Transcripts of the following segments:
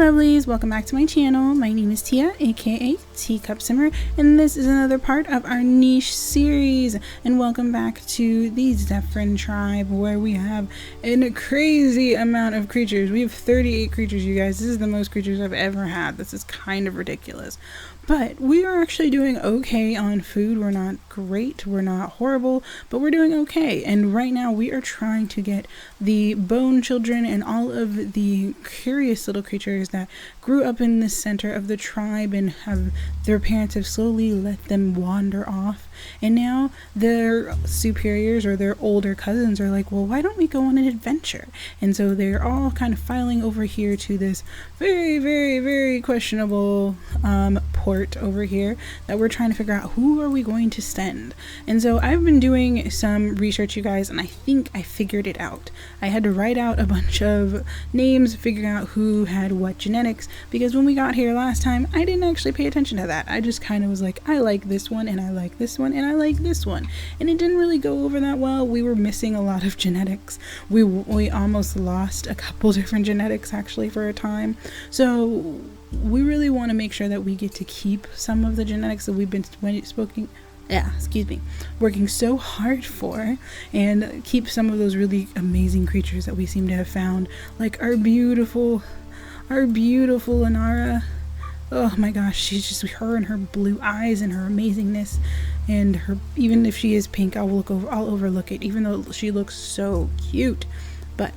lovelies, welcome back to my channel. My name is Tia, aka Teacup Simmer, and this is another part of our niche series. And welcome back to the Zephyran Tribe, where we have a crazy amount of creatures. We have 38 creatures, you guys. This is the most creatures I've ever had. This is kind of ridiculous. But we are actually doing okay on food. We're not great, we're not horrible, but we're doing okay. And right now we are trying to get the bone children and all of the curious little creatures that grew up in the center of the tribe and have their parents have slowly let them wander off. And now their superiors or their older cousins are like, well, why don't we go on an adventure? And so they're all kind of filing over here to this very, very, very questionable port over here that we're trying to figure out who are we going to send. And so I've been doing some research, you guys, and I think I figured it out. I had to write out a bunch of names, figure out who had what genetics, because when we got here last time, I didn't actually pay attention to that. I just kind of was like, I like this one, and I like this one, and I like this one. And it didn't really go over that well. We were missing a lot of genetics. We almost lost a couple different genetics actually for a time. So we really want to make sure that we get to keep some of the genetics that we've been working so hard for, and keep some of those really amazing creatures that we seem to have found, like our beautiful Inara. Oh my gosh, she's just, her and her blue eyes and her amazingness, and her, even if she is pink, I'll overlook it, even though she looks so cute. But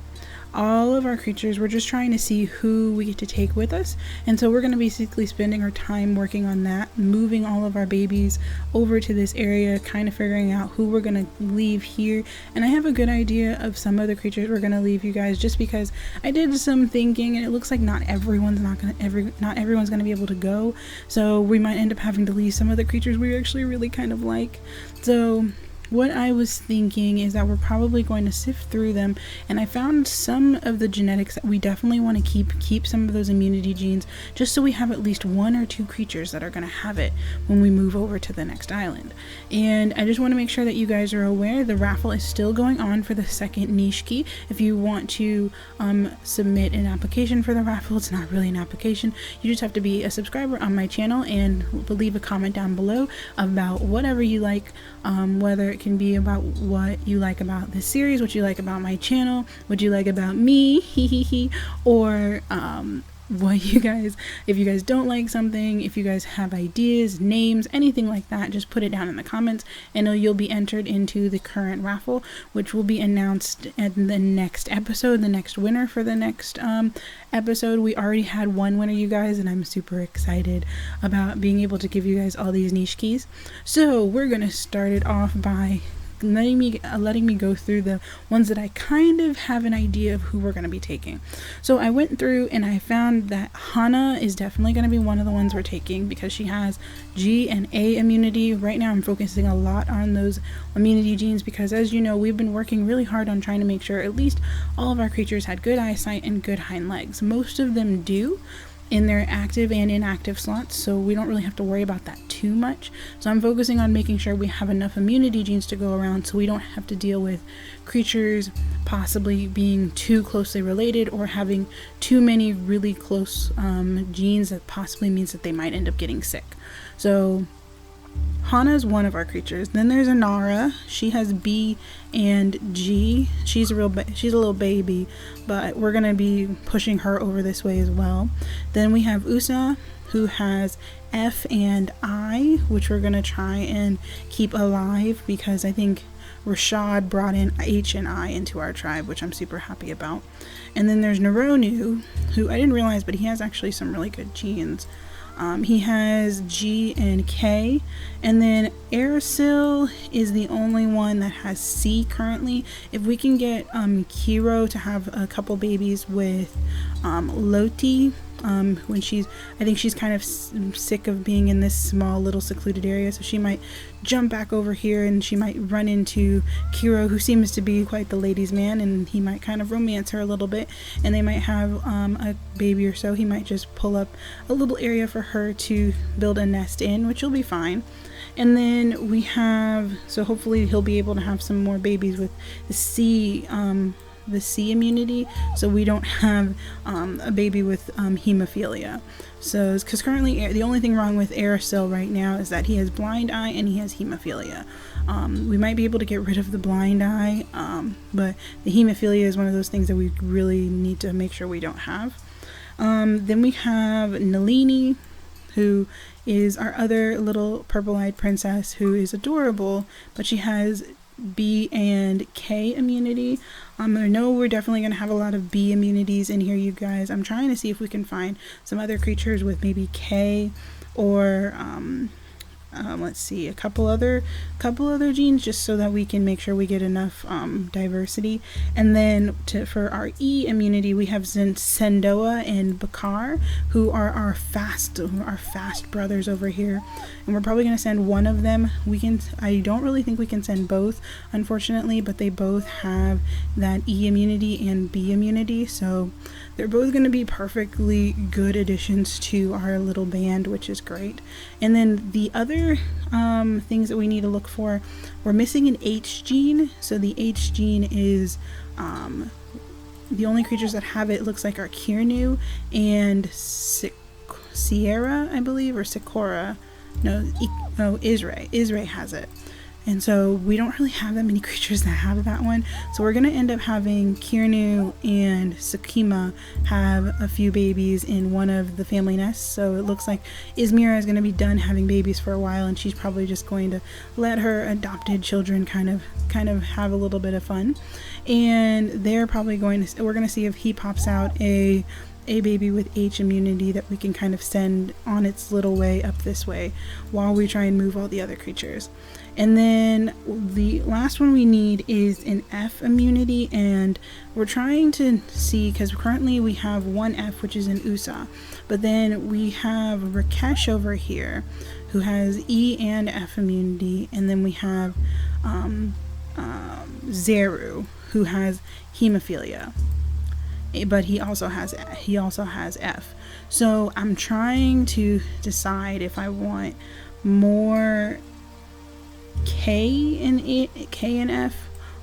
all of our creatures, we're just trying to see who we get to take with us, and so we're going to basically spending our time working on that, moving all of our babies over to this area, kind of figuring out who we're going to leave here. And I have a good idea of some of the creatures we're going to leave, you guys, just because I did some thinking, and it looks like not everyone's going to be able to go, so we might end up having to leave some of the creatures we actually really kind of like. So what I was thinking is that we're probably going to sift through them, and I found some of the genetics that we definitely want to keep some of those immunity genes, just so we have at least one or two creatures that are going to have it when we move over to the next island. And I just want to make sure that you guys are aware the raffle is still going on for the second niche key. If you want to submit an application for the raffle, it's not really an application. You just have to be a subscriber on my channel and leave a comment down below about whatever you like, whether it can be about what you like about this series, what you like about my channel, what you like about me, or what you guys, if you guys don't like something, if you guys have ideas, names, anything like that, just put it down in the comments, and you'll be entered into the current raffle, which will be announced in the next episode, the next winner for the next episode. We already had one winner, you guys, and I'm super excited about being able to give you guys all these niche keys. So we're gonna start it off by letting me go through the ones that I kind of have an idea of who we're going to be taking. So I went through and I found that Hana is definitely going to be one of the ones we're taking, because she has G and A immunity. Right now I'm focusing a lot on those immunity genes, because as you know, we've been working really hard on trying to make sure at least all of our creatures had good eyesight and good hind legs. Most of them do in their active and inactive slots, so we don't really have to worry about that too much. So I'm focusing on making sure we have enough immunity genes to go around, so we don't have to deal with creatures possibly being too closely related or having too many really close genes that possibly means that they might end up getting sick. So Hana is one of our creatures. Then there's Inara. She has B and G. She's a little baby, but we're gonna be pushing her over this way as well. Then we have Usa, who has F and I, which we're gonna try and keep alive, because I think Rashad brought in H and I into our tribe, which I'm super happy about. And then there's Neronu, who I didn't realize, but he has actually some really good genes. He has G and K, and then Arasil is the only one that has C currently. If we can get Kiro to have a couple babies with Loti, I think she's kind of sick of being in this small little secluded area, so she might jump back over here and she might run into Kiro, who seems to be quite the ladies' man, and he might kind of romance her a little bit, and they might have a baby or so. He might just pull up a little area for her to build a nest in, which will be fine. And then we have, so hopefully he'll be able to have some more babies with the C the C immunity, so we don't have a baby with hemophilia. So, because currently the only thing wrong with Aracil right now is that he has blind eye and he has hemophilia. We might be able to get rid of the blind eye, but the hemophilia is one of those things that we really need to make sure we don't have. Then we have Nalini, who is our other little purple-eyed princess, who is adorable, but she has B and K immunity. I know we're definitely going to have a lot of B immunities in here, you guys. I'm trying to see if we can find some other creatures with maybe K or let's see, a couple other genes, just so that we can make sure we get enough diversity. And then for our E immunity, we have Sendoa and Bakar, who are our fast brothers over here, and we're probably going to send one of them. I don't really think we can send both, unfortunately, but they both have that E immunity and B immunity, so they're both going to be perfectly good additions to our little band, which is great. And then the other things that we need to look for, we're missing an H gene. So the H gene is the only creatures that have it, looks like, are Kirnu and Sierra, I believe, or Sikora. No, Israel has it. And so we don't really have that many creatures that have that one. So we're going to end up having Kirnu and Sakima have a few babies in one of the family nests. So it looks like Izmira is going to be done having babies for a while, and she's probably just going to let her adopted children kind of have a little bit of fun. And they're probably we're going to see if he pops out a baby with H immunity that we can kind of send on its little way up this way while we try and move all the other creatures. And then the last one we need is an F immunity, and we're trying to see, because currently we have one F, which is an USA, but then we have Rakesh over here who has E and F immunity, and then we have Zeru, who has hemophilia, but he also has F. So I'm trying to decide if I want more K and F,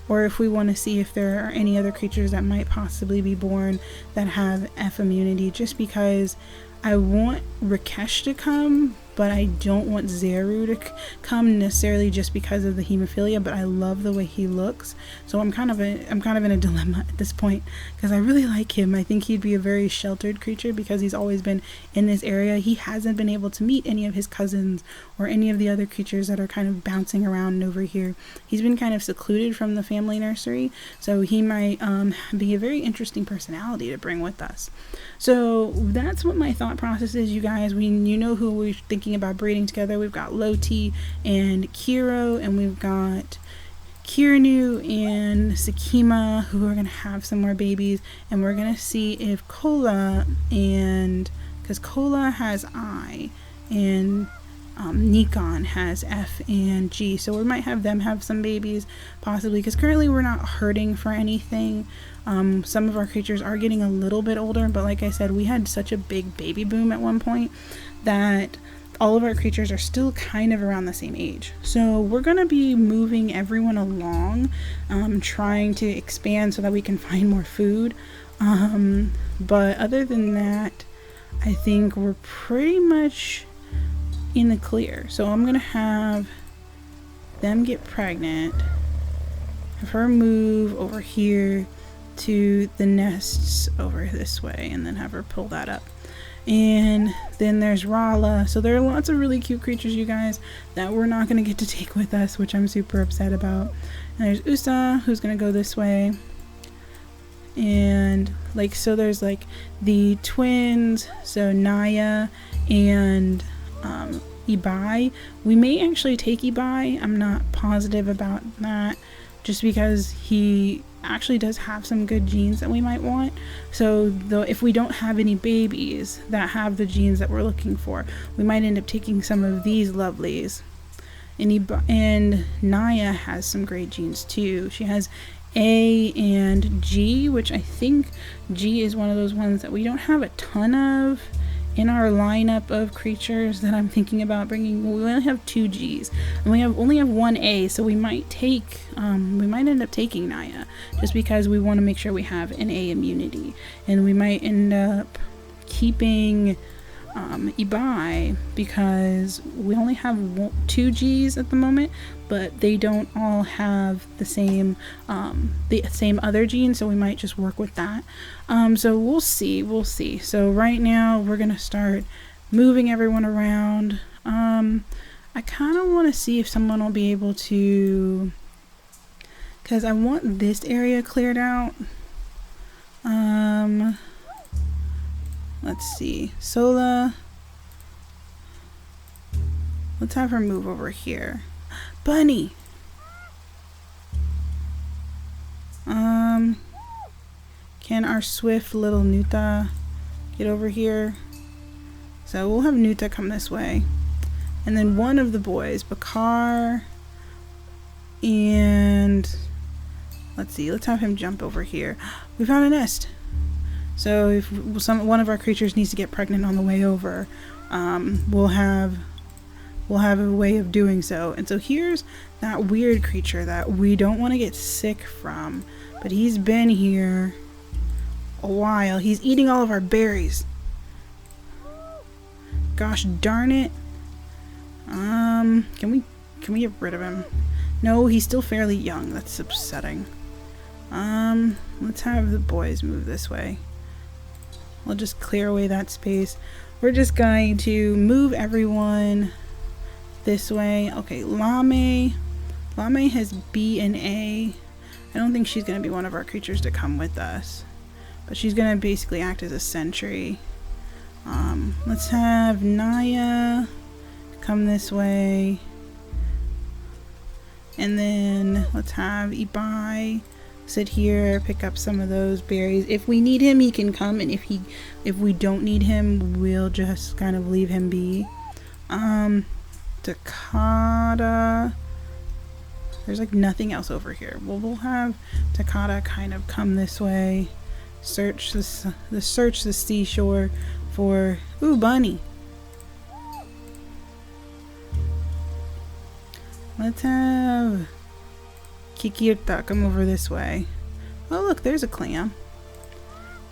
or if we want to see if there are any other creatures that might possibly be born that have F immunity, just because I want Rakesh to come, but I don't want Zeru to come necessarily just because of the hemophilia, but I love the way he looks. So I'm kind of in a dilemma at this point, because I really like him. I think he'd be a very sheltered creature because he's always been in this area. He hasn't been able to meet any of his cousins or any of the other creatures that are kind of bouncing around over here. He's been kind of secluded from the family nursery, so he might be a very interesting personality to bring with us. So that's what my thought process is, you guys. You know who we're thinking about breeding together. We've got Loti and Kiro, and we've got Kirnu and Sakima, who are going to have some more babies, and we're going to see if Kola, and because Kola has I and Nikon has F and G, so we might have them have some babies possibly, because currently we're not hurting for anything. Some of our creatures are getting a little bit older, but like I said, we had such a big baby boom at one point that all of our creatures are still kind of around the same age. So we're going to be moving everyone along, trying to expand so that we can find more food. But other than that, I think we're pretty much in the clear. So I'm going to have them get pregnant, have her move over here to the nests over this way, and then have her pull that up. And then there's Rala. So there are lots of really cute creatures, you guys, that we're not going to get to take with us, which I'm super upset about. And there's Usa, who's going to go this way. And so there's the twins, so Naya and Ibai. We may actually take Ibai. I'm not positive about that, just because he actually does have some good genes that we might want. So though, if we don't have any babies that have the genes that we're looking for, we might end up taking some of these lovelies. And Naya has some great genes too. She has A and G, which I think G is one of those ones that we don't have a ton of, in our lineup of creatures that I'm thinking about bringing, we only have 2 Gs, and we only have 1 A, so we might end up taking Naya, just because we want to make sure we have an A immunity, and we might end up keeping Ibai, because we only have 2 Gs at the moment, but they don't all have the same other gene, so we might just work with that. So we'll see. So right now we're gonna start moving everyone around. I kind of want to see if someone will be able to, because I want this area cleared out. Let's see, Sola, let's have her move over here. Bunny! Can our swift little Nuta get over here? So we'll have Nuta come this way. And then one of the boys, Bakar, and let's see, let's have him jump over here. We found a nest. So if one of our creatures needs to get pregnant on the way over, we'll have a way of doing so. And so here's that weird creature that we don't want to get sick from, but he's been here a while. He's eating all of our berries. Gosh darn it. Can we get rid of him? No, he's still fairly young. That's upsetting. Let's have the boys move this way. We'll just clear away that space. We're just going to move everyone this way. Okay, Lame has B and A. I don't think she's going to be one of our creatures to come with us, but she's going to basically act as a sentry. Let's have Naya come this way, and then let's have Ibai sit here, pick up some of those berries. If we need him, he can come, and if we don't need him, we'll just kind of leave him be. Takata, there's like nothing else over here. Well, we'll have Takata kind of come this way, search the seashore for bunny. Let's have Kikirta come over this way. Oh look, there's a clam.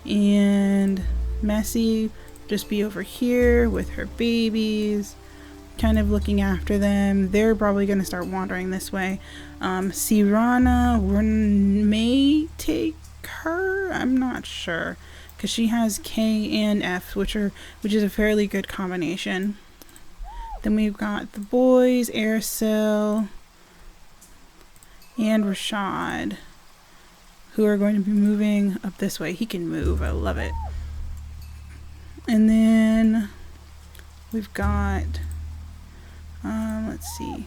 And Messi just be over here with her babies, kind of looking after them. They're probably going to start wandering this way. Sirana, we may take her. I'm not sure, because she has K and F, which is a fairly good combination. Then we've got the boys, Aracel and Rashad, who are going to be moving up this way. He can move. I love it. And then we've got, let's see.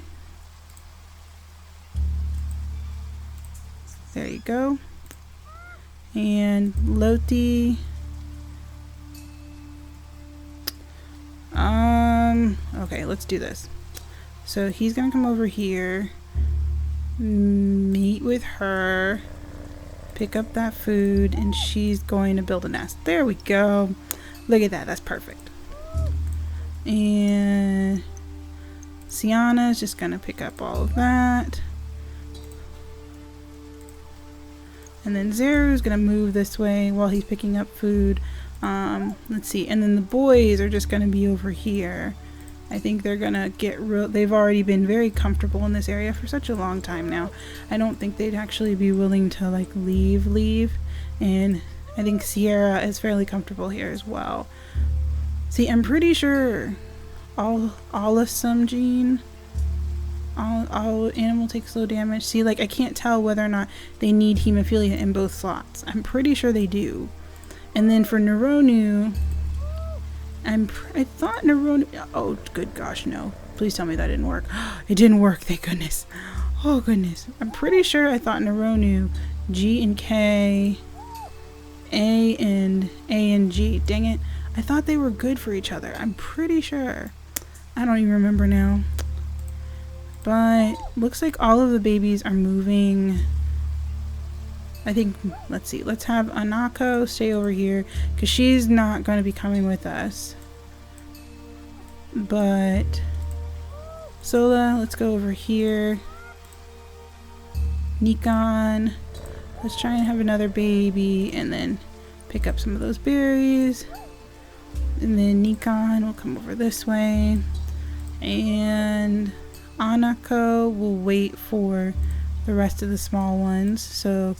There you go. And Loti. Okay, let's do this. So he's gonna come over here, meet with her, pick up that food, and she's going to build a nest. There we go. Look at that. That's perfect. And Sienna is just going to pick up all of that. And then Zeru's going to move this way while he's picking up food. Let's see. And then the boys are just going to be over here. I think they're going to get they've already been very comfortable in this area for such a long time now. I don't think they'd actually be willing to like leave. And I think Sierra is fairly comfortable here as well. See, I'm pretty sure all animal takes low damage. See, like I can't tell whether or not they need hemophilia in both slots. I'm pretty sure they do. And then for Neronu, I thought Neronu, oh good gosh, no. Please tell me that didn't work. It didn't work, thank goodness. Oh goodness. I'm pretty sure I thought Neronu, G and K, A and G. Dang it. I thought they were good for each other. I'm pretty sure. I don't even remember now. But looks like all of the babies are moving. I think, let's see. Let's have Anako stay over here because she's not going to be coming with us. But Sola, let's go over here. Nikon, let's try and have another baby and then pick up some of those berries. And then Nikon will come over this way. And Anako will wait for the rest of the small ones. So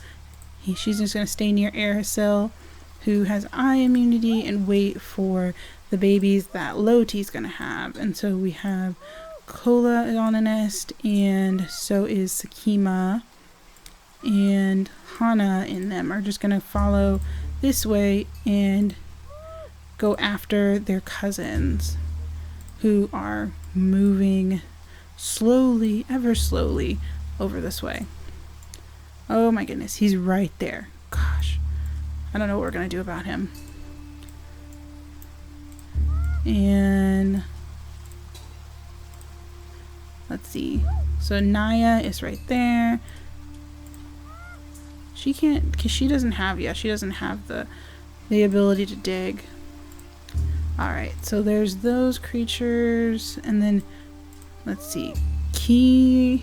she's just going to stay near Airacil, who has eye immunity, and wait for the babies that Loti's going to have. And so we have Kola is on a nest, and so is Sakima. And Hana and them are just going to follow this way and go after their cousins, who are moving slowly, ever slowly, over this way. Oh my goodness, he's right there. Gosh, I don't know what we're going to do about him. And let's see. So Naya is right there. She can't, because she doesn't have the ability to dig. Alright, so there's those creatures, and then let's see. Kimu,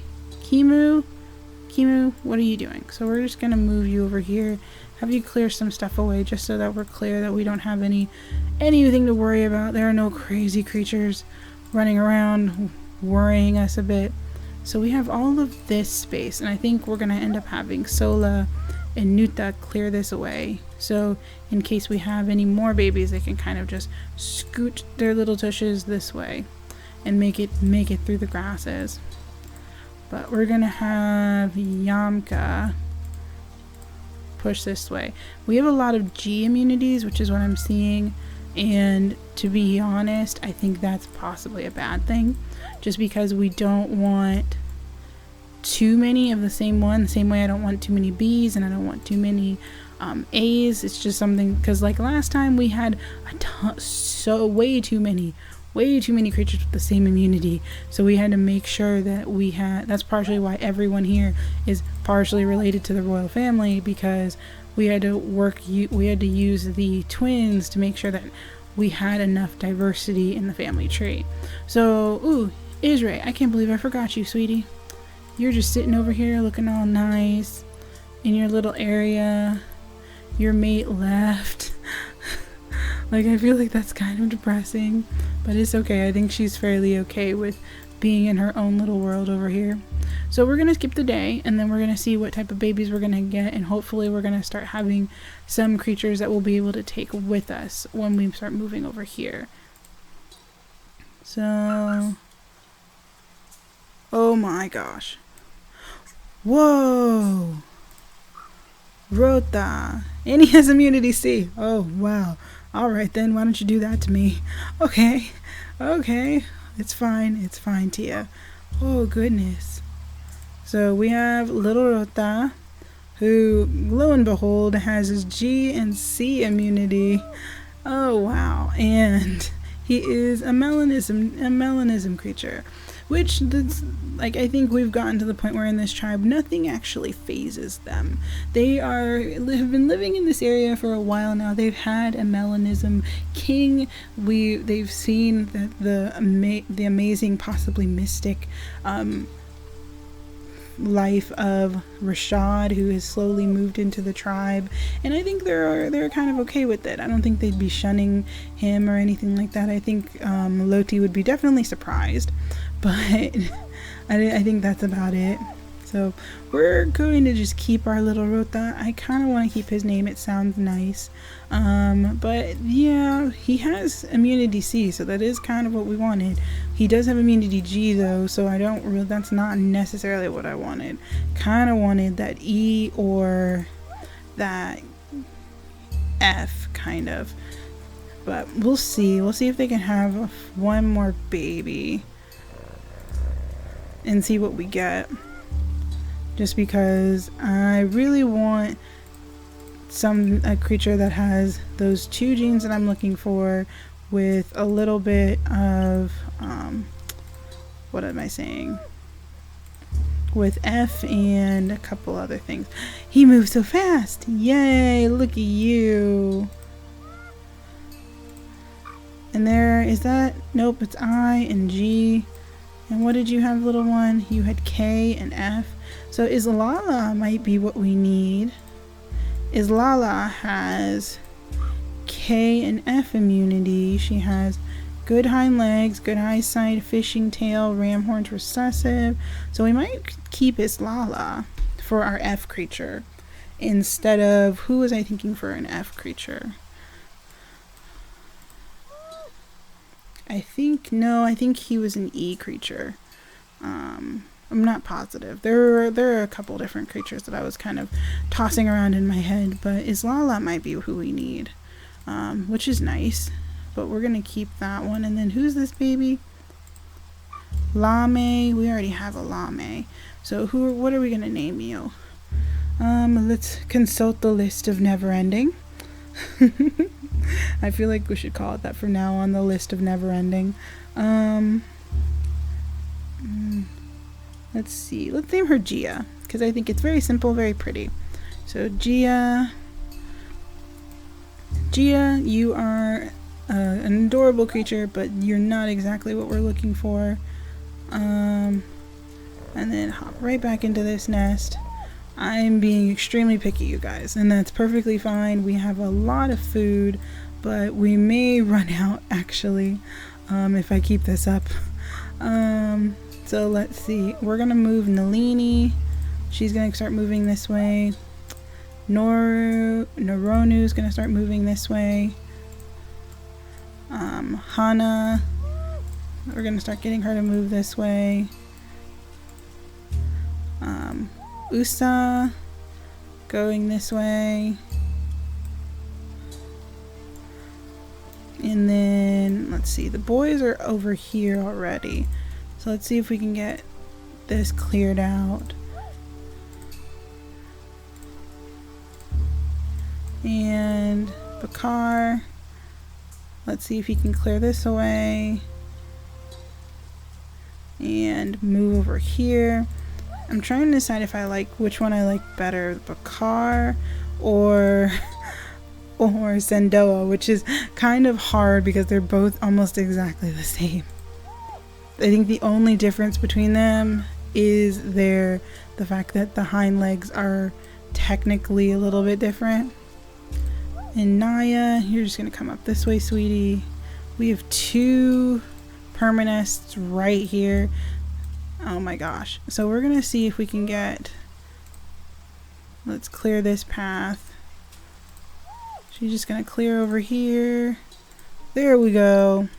what are you doing? So we're just gonna move you over here, have you clear some stuff away, just so that we're clear that we don't have anything to worry about. There are no crazy creatures running around worrying us a bit. So we have all of this space, and I think we're gonna end up having Sola and Nuta clear this away. So in case we have any more babies, they can kind of just scoot their little tushes this way and make it through the grasses. But we're gonna have Yamka push this way. We have a lot of G immunities, which is what I'm seeing, and to be honest, I think that's possibly a bad thing, just because we don't want too many of the same one, the same way I don't want too many B's and I don't want too many A's. It's just something, because like last time we had way too many creatures with the same immunity, so we had to make sure that we had, that's partially why everyone here is partially related to the royal family, because we had to use the twins to make sure that we had enough diversity in the family tree. So, ooh, Israel, I can't believe I forgot you, sweetie. You're just sitting over here looking all nice in your little area. Your mate left. Like, I feel like that's kind of depressing, but it's okay. I think she's fairly okay with being in her own little world over here. So we're going to skip the day, and then we're going to see what type of babies we're going to get, and hopefully we're going to start having some creatures that we'll be able to take with us when we start moving over here. So, oh my gosh. Whoa! Rota! And he has immunity C. Oh, wow. Alright then, why don't you do that to me? Okay. It's fine, Tia. Oh, goodness. So we have little Rota, who, lo and behold, has his G and C immunity. Oh, wow. And he is a melanism creature. Which, like, I think we've gotten to the point where in this tribe, nothing actually phases them. They have been living in this area for a while now. They've had a melanism king. They've seen the amazing, possibly mystic, life of Rashad, who has slowly moved into the tribe, and I think they're kind of okay with it. I don't think they'd be shunning him or anything like that. I think Loti would be definitely surprised, but I think that's about it. So we're going to just keep our little Rota. I kind of want to keep his name, it sounds nice. But yeah, he has immunity C, so that is kind of what we wanted. He does have immunity G though, so that's not necessarily what I wanted. Kind of wanted that E or that F, kind of. But we'll see. We'll see if they can have one more baby and see what we get. Just because I really want a creature that has those two genes that I'm looking for, with a little bit of what am I saying? With F and a couple other things. He moves so fast! Yay! Look at you! And there, is that? Nope, it's I and G. And what did you have, little one? You had K and F. So Islala might be what we need. Islala has K and F immunity. She has good hind legs, good eyesight, fishing tail, ram horns recessive. So we might keep Islala for our F creature instead of, who was I thinking for an F creature? I think he was an E creature. I'm not positive. There are a couple different creatures that I was kind of tossing around in my head, but Islala might be who we need, which is nice. But we're gonna keep that one. And then who's this baby? Lame. We already have a Lame. So what are we gonna name you? Let's consult the list of never ending. I feel like we should call it that from now on, the list of never ending. Let's see. Let's name her Gia, because I think it's very simple, very pretty. So Gia, you are an adorable creature, but you're not exactly what we're looking for. And then hop right back into this nest. I'm being extremely picky, you guys, and that's perfectly fine. We have a lot of food, but we may run out, actually, if I keep this up. So let's see. We're going to move Nalini. She's going to start moving this way. Noronu's going to start moving this way. Hana, we're going to start getting her to move this way. Usa, going this way. And then, let's see, the boys are over here already. So let's see if we can get this cleared out. And Bakar, let's see if he can clear this away. And move over here. I'm trying to decide if I like which one I like better, Bakar or Sendoa, which is kind of hard because they're both almost exactly the same. I think the only difference between them is the fact that the hind legs are technically a little bit different. And Naya, you're just gonna come up this way, sweetie. We have 2 permanests right here. Oh my gosh. So we're gonna see if we can get, let's clear this path. She's just gonna clear over here. There we go.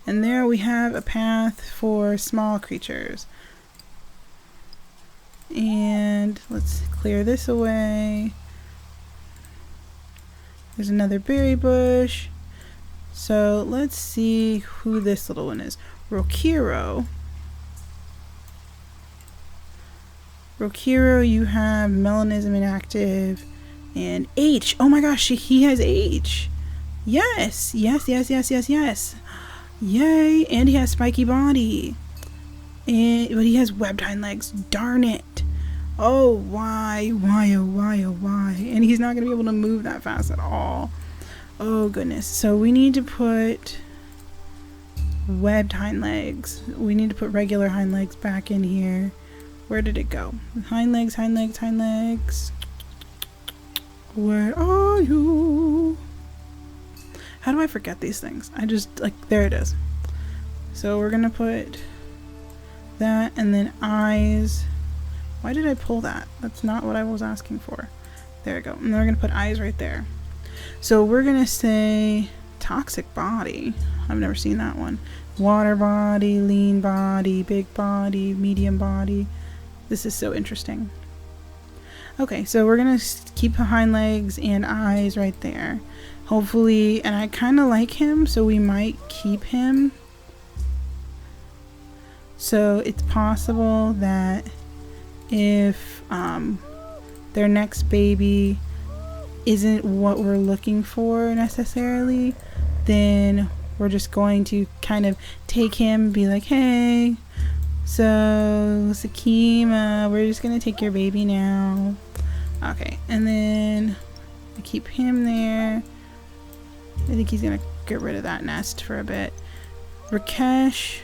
And there we have a path for small creatures. And let's clear this away. There's another berry bush. So let's see who this little one is. Rokiro, you have melanism inactive and H. Oh my gosh, he has H. Yes. Yay, and he has spiky body. But he has webbed hind legs. Darn it. Oh, why? And he's not going to be able to move that fast at all. Oh, goodness. So we need to put webbed hind legs. We need to put regular hind legs back in here. Where did it go? Hind legs. Where are you? How do I forget these things? I just, there it is. So we're going to put that and then eyes. Why did I pull that? That's not what I was asking for. There we go. And then we're going to put eyes right there. So we're going to say toxic body. I've never seen that one. Water body, lean body, big body, medium body. This is so interesting. Okay, so we're going to keep hind legs and eyes right there. Hopefully, and I kind of like him, so we might keep him. So it's possible that if their next baby isn't what we're looking for necessarily, then we're just going to kind of take him, be like, hey, so Sakima, we're just going to take your baby now. Okay, and then I keep him there. I think he's gonna get rid of that nest for a bit. Rakesh,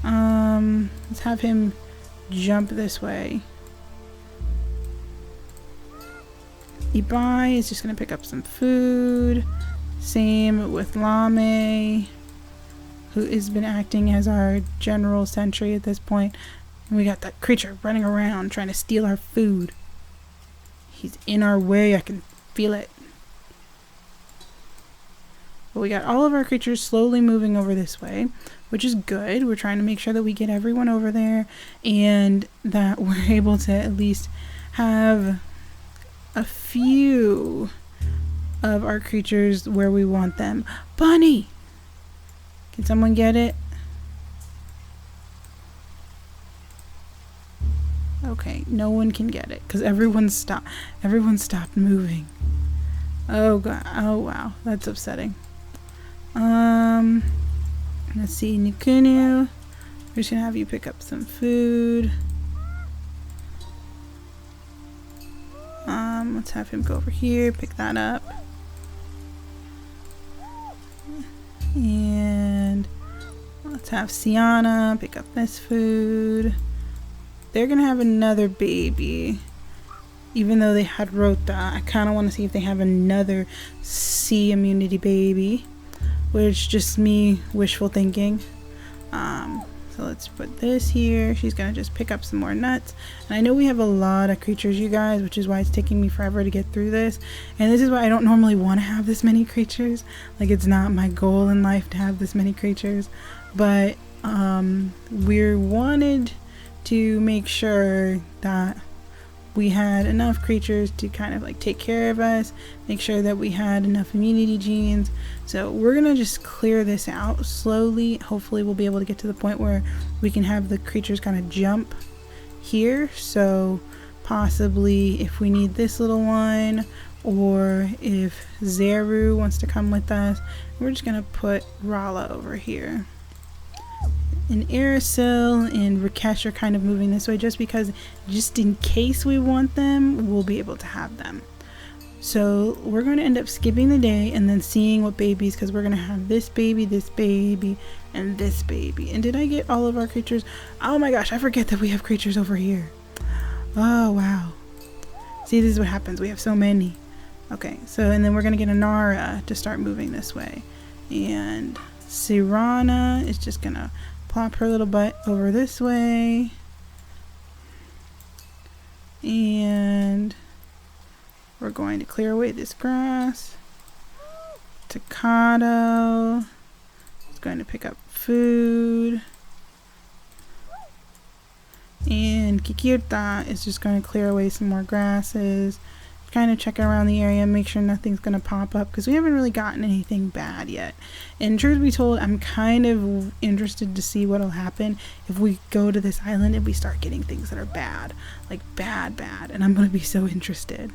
let's have him jump this way. Ibai is just gonna pick up some food. Same with Lame, who has been acting as our general sentry at this point. And we got that creature running around trying to steal our food. He's in our way, I can feel it. But we got all of our creatures slowly moving over this way, which is good. We're trying to make sure that we get everyone over there and that we're able to at least have a few of our creatures where we want them. Bunny! Can someone get it? Okay, no one can get it because everyone stopped moving. Oh god, oh wow, that's upsetting. Let's see, Nikunu. We're just gonna have you pick up some food. Let's have him go over here, pick that up. And let's have Sienna pick up this food. They're gonna have another baby. Even though they had Rota, I kind of want to see if they have another sea immunity baby, which just me wishful thinking. So let's put this here. She's gonna just pick up some more nuts. And I know we have a lot of creatures, you guys, which is why it's taking me forever to get through this. And this is why I don't normally want to have this many creatures. Like, it's not my goal in life to have this many creatures. But we wanted to make sure that we had enough creatures to kind of like take care of us, make sure that we had enough immunity genes. So we're gonna just clear this out slowly. Hopefully we'll be able to get to the point where we can have the creatures kind of jump here. So possibly if we need this little one, or if Zeru wants to come with us, we're just gonna put Rala over here. And Arasil and Rakesh are kind of moving this way just because, just in case we want them, we'll be able to have them. So we're going to end up skipping the day and then seeing what babies, because we're going to have this baby, and this baby. And did I get all of our creatures? Oh my gosh, I forget that we have creatures over here. Oh wow. See, this is what happens. We have so many. Okay, so and then we're going to get Anara to start moving this way. And Sirana is just going to plop her little butt over this way. And we're going to clear away this grass. Takado is going to pick up food. And Kikirta is just going to clear away some more grasses. Kind of check around the area, make sure nothing's going to pop up, because we haven't really gotten anything bad yet. And truth be told, I'm kind of interested to see what'll happen if we go to this island and we start getting things that are bad, like bad, and I'm going to be so interested.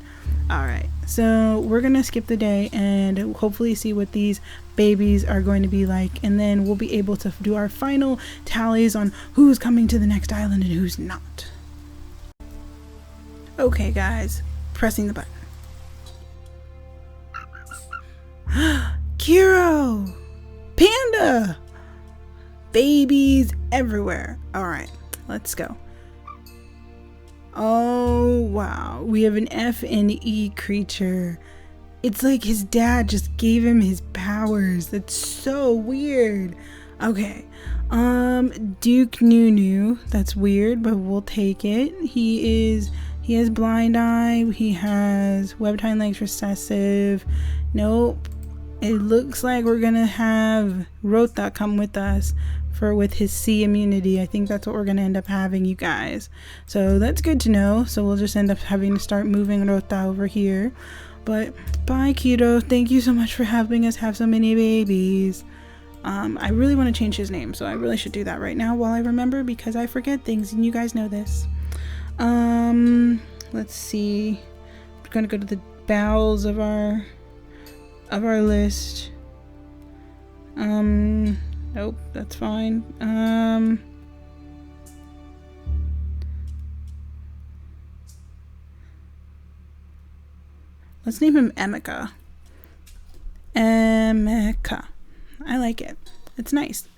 Alright, so we're going to skip the day and hopefully see what these babies are going to be like, and then we'll be able to do our final tallies on who's coming to the next island and who's not. Okay guys, pressing the button. Kiro! Panda! Babies everywhere. Alright, let's go. Oh wow, we have an F and E creature. It's like his dad just gave him his powers. That's so weird. Okay, Duke Nunu. That's weird, but we'll take it. He has blind eye. He has webbed hind legs, recessive. Nope. It looks like we're gonna have Rota come with us with his C immunity. I think that's what we're gonna end up having, you guys. So that's good to know. So we'll just end up having to start moving Rota over here. But bye, Kiro. Thank you so much for helping us have so many babies. I really want to change his name, so I really should do that right now while I remember, because I forget things and you guys know this. Let's see. We're gonna go to the bowels of our list. Nope, that's fine. Let's name him Emeka. Emeka. I like it. It's nice.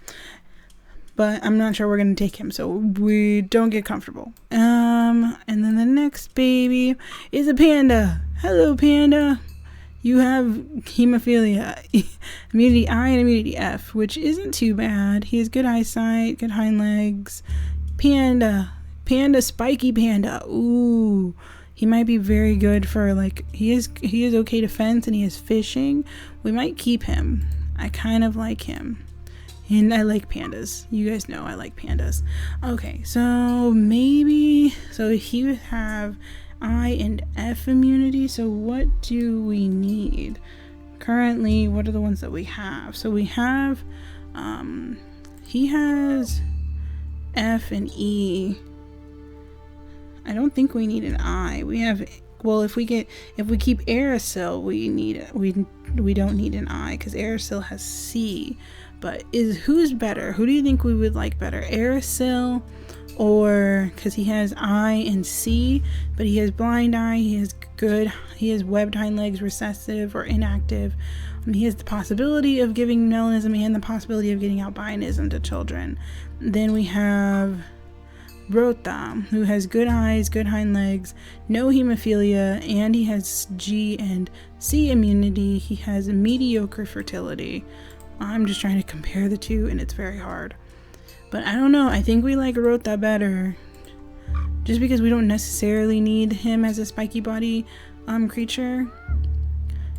But I'm not sure we're going to take him, so we don't get comfortable. And then the next baby is a panda. Hello, panda. You have hemophilia, immunity I and immunity F, which isn't too bad. He has good eyesight, good hind legs. Panda, spiky panda. Ooh, he might be very good for, like, he is okay to fence, and he is fishing. We might keep him. I kind of like him. And I like pandas. You guys know I like pandas. Okay, so he would have I and F immunity. So what do we need? Currently, what are the ones that we have? So we have, he has F and E. I don't think we need an I. We have, well, if we keep Aerosil, we don't need an I, because Aerosil has C. But who's better? Who do you think we would like better? Aerosil, or, because he has I and C, but he has blind eye, he has webbed hind legs, recessive or inactive. He has the possibility of giving melanism and the possibility of getting albinism to children. Then we have Rota, who has good eyes, good hind legs, no hemophilia, and he has G and C immunity. He has mediocre fertility. I'm just trying to compare the two, and it's very hard. But I don't know. I think we like Rota better, just because we don't necessarily need him as a spiky body creature.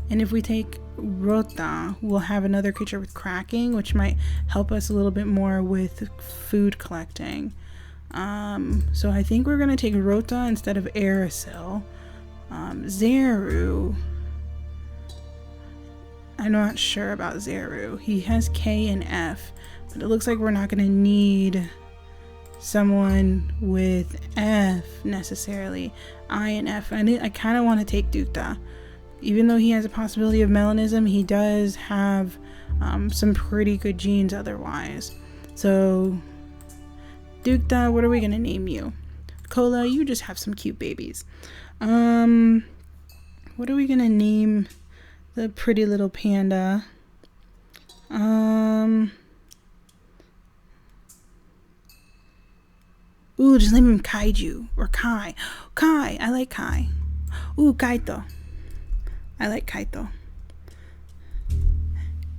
And if we take Rota, we'll have another creature with cracking, which might help us a little bit more with food collecting. So I think we're going to take Rota instead of Aerosil. Zeru, I'm not sure about Zeru. He has K and F, but it looks like we're not going to need someone with F necessarily. I and F. I kind of want to take Dukta. Even though he has a possibility of melanism, he does have some pretty good genes otherwise. So, Dukta, what are we going to name you? Cola, you just have some cute babies. What are we going to name the pretty little panda? Ooh, just name him Kaiju or Kai. Kai, I like Kai. Ooh, Kaito. I like Kaito.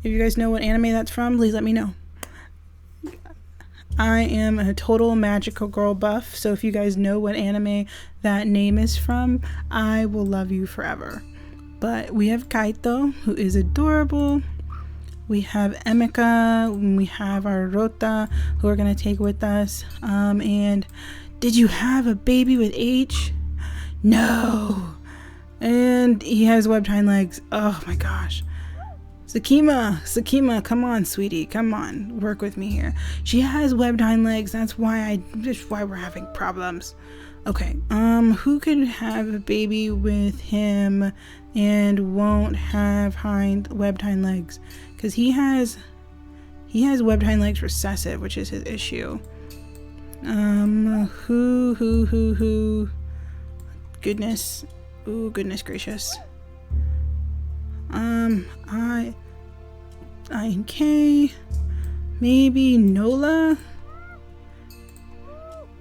If you guys know what anime that's from, please let me know. I am a total magical girl buff, so if you guys know what anime that name is from, I will love you forever. But we have Kaito, who is adorable. We have Emeka, and we have our Rota, who we're going to take with us. And did you have a baby with H? No. And he has webbed hind legs. Oh my gosh. Sakima, come on, sweetie. Come on, work with me here. She has webbed hind legs. That's why we're having problems. Okay, who could have a baby with him and won't have webbed hind legs? Because he has webbed hind legs recessive, which is his issue. Who? Goodness. Ooh, goodness gracious. I and K. Maybe Nola?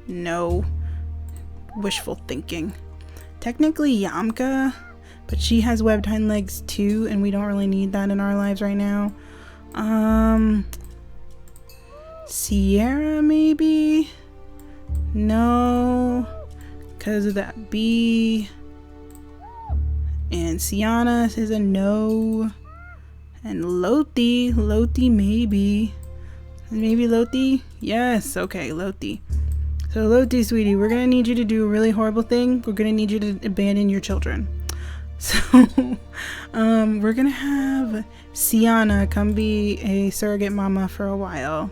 No. Wishful thinking. Technically Yamka, but she has webbed hind legs too, and we don't really need that in our lives right now. Sierra maybe? No, because of that B. And Sienna is a no. And Loti maybe. Maybe Loti? Yes, okay, Loti. So Loti, sweetie, we're gonna need you to do a really horrible thing. We're gonna need you to abandon your children. So, we're gonna have Sienna come be a surrogate mama for a while.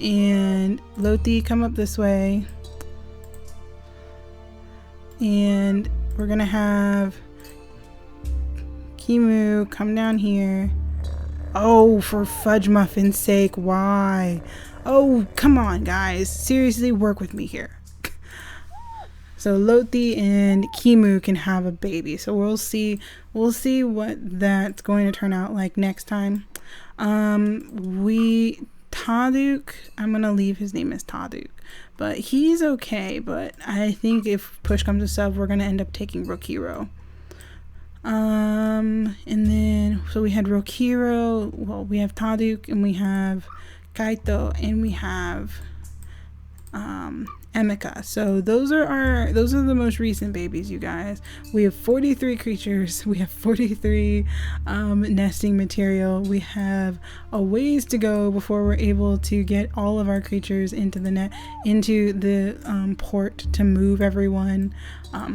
And Loti, come up this way. And we're gonna have Kimu, come down here. Oh, for fudge muffin's sake, why? Oh, come on, guys. Seriously, work with me here. So Lothi and Kimu can have a baby. So we'll see what that's going to turn out like next time. Taduk, I'm gonna leave his name as Taduk, but he's okay. But I think if push comes to shove, we're gonna end up taking Rokiro. And then so we had Rokiro. Well, we have Taduk, and we have Kaito, and we have Emika. So those are the most recent babies, you guys. We have 43 creatures. We have 43 nesting material. We have a ways to go before we're able to get all of our creatures into the port to move everyone.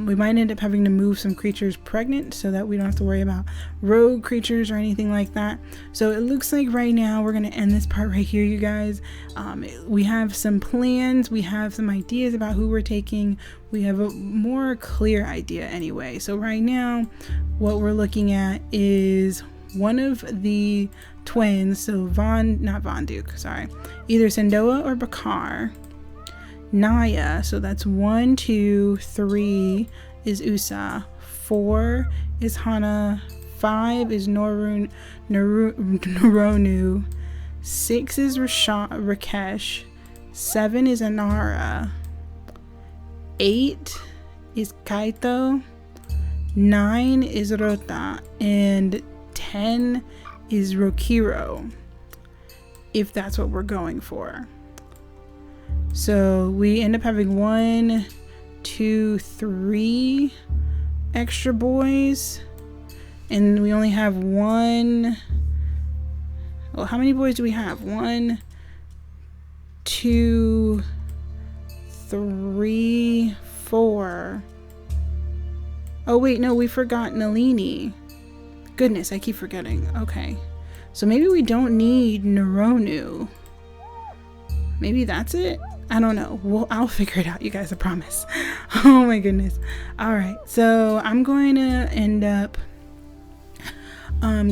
We might end up having to move some creatures pregnant so that we don't have to worry about rogue creatures or anything like that. So it looks like right now we're going to end this part right here, you guys. We have some plans. We have some ideas about who we're taking. We have a more clear idea anyway. So right now what we're looking at is one of the twins. So not Von Duke, sorry. Either Sandoa or Bakar. Naya, so that's 1, 2, 3 is Usa, 4 is Hana, 5 is Noronu, 6 is Rakesh, 7 is Anara, 8 is Kaito, 9 is Rota, and 10 is Rokiro, if that's what we're going for. So we end up having 1, 2, 3 extra boys, and we only have 1. Well, how many boys do we have? 1, 2, 3, 4. Oh wait, no, we forgot Nalini. Goodness, I keep forgetting. Okay, so maybe we don't need Neronu. Maybe that's it. I don't know. Well, I'll figure it out, you guys, I promise. Oh my goodness. All right, so I'm going to end up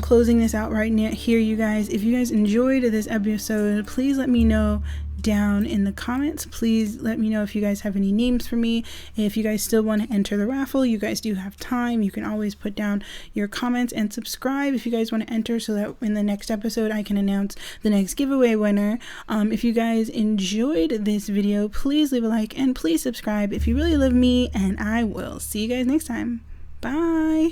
closing this out right now here, you guys. If you guys enjoyed this episode, please let me know down in the comments. Please let me know if you guys have any names for me. If you guys still want to enter the raffle, you guys do have time. You can always put down your comments and subscribe if you guys want to enter, so that in the next episode I can announce the next giveaway winner. If you guys enjoyed this video, please leave a like and please subscribe if you really love me, and I will see you guys next time. Bye.